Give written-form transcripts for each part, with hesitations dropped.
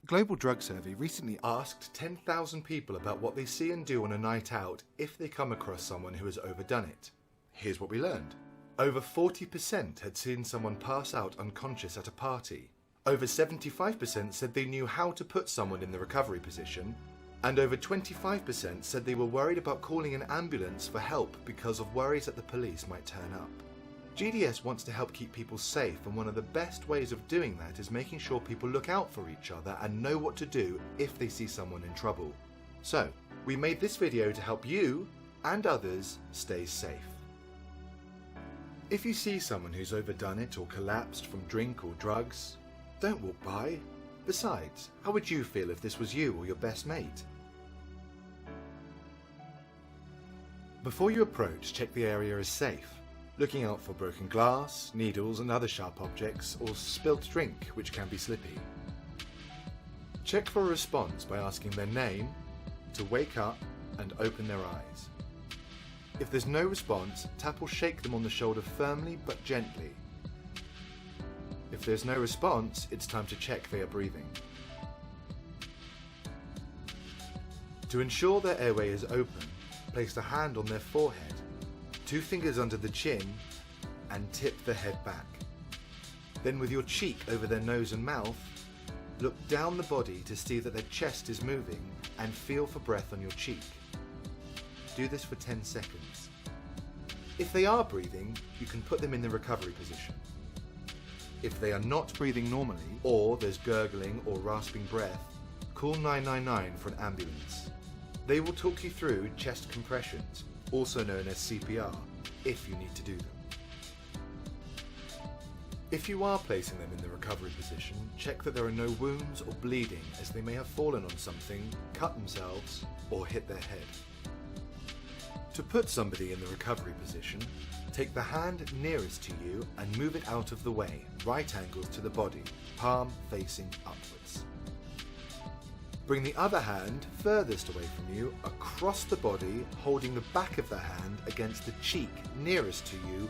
Global Drug Survey recently asked 10,000 people about what they see and do on a night out if they come across someone who has overdone it. Here's what we learned. Over 40% had seen someone pass out unconscious at a party. Over 75% said they knew how to put someone in the recovery position. And over 25% said they were worried about calling an ambulance for help because of worries that the police might turn up. GDS wants to help keep people safe, and one of the best ways of doing that is making sure people look out for each other and know what to do if they see someone in trouble. So, we made this video to help you and others stay safe. If you see someone who's overdone it or collapsed from drink or drugs, don't walk by. Besides, how would you feel if this was you or your best mate? Before you approach, check the area is safe, looking out for broken glass, needles and other sharp objects, or spilt drink, which can be slippy. Check for a response by asking their name, to wake up and open their eyes. If there's no response, tap or shake them on the shoulder firmly but gently. If there's no response, it's time to check they are breathing. To ensure their airway is open, place a hand on their forehead, 2 fingers under the chin, and tip the head back. Then with your cheek over their nose and mouth, look down the body to see that their chest is moving and feel for breath on your cheek. Do this for 10 seconds. If they are breathing, you can put them in the recovery position. If they are not breathing normally, or there's gurgling or rasping breath, call 999 for an ambulance. They will talk you through chest compressions, also known as CPR, if you need to do them. If you are placing them in the recovery position, check that there are no wounds or bleeding, as they may have fallen on something, cut themselves, or hit their head. To put somebody in the recovery position, take the hand nearest to you and move it out of the way, right angles to the body, palm facing upwards. Bring the other hand furthest away from you, across the body, holding the back of the hand against the cheek nearest to you.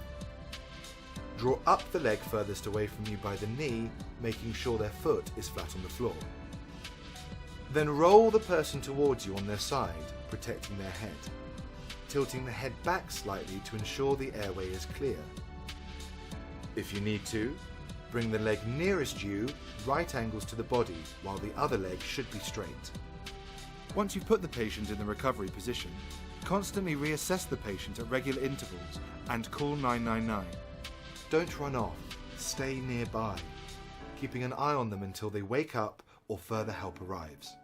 Draw up the leg furthest away from you by the knee, making sure their foot is flat on the floor. Then roll the person towards you on their side, protecting their head, tilting the head back slightly to ensure the airway is clear. If you need to, bring the leg nearest you, right angles to the body, while the other leg should be straight. Once you've put the patient in the recovery position, constantly reassess the patient at regular intervals and call 999. Don't run off, stay nearby, keeping an eye on them until they wake up or further help arrives.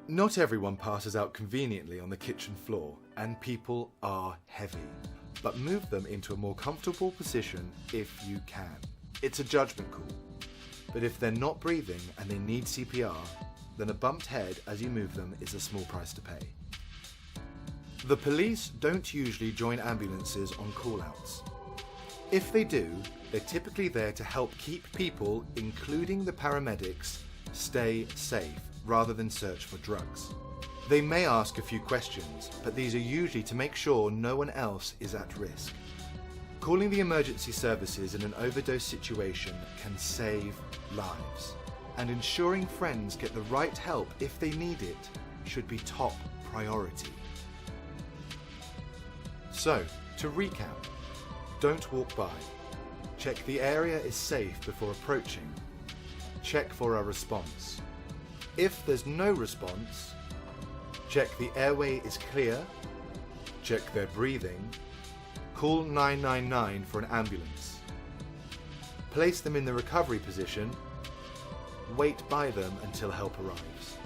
Not everyone passes out conveniently on the kitchen floor, and people are heavy, but move them into a more comfortable position if you can. It's a judgment call, but if they're not breathing and they need CPR, then a bumped head as you move them is a small price to pay. The police don't usually join ambulances on call-outs. If they do, they're typically there to help keep people, including the paramedics, stay safe, rather than search for drugs. They may ask a few questions, but these are usually to make sure no one else is at risk. Calling the emergency services in an overdose situation can save lives, and ensuring friends get the right help if they need it should be top priority. So, to recap, don't walk by. Check the area is safe before approaching. Check for a response. If there's no response, check the airway is clear, check their breathing, call 999 for an ambulance. Place them in the recovery position, wait by them until help arrives.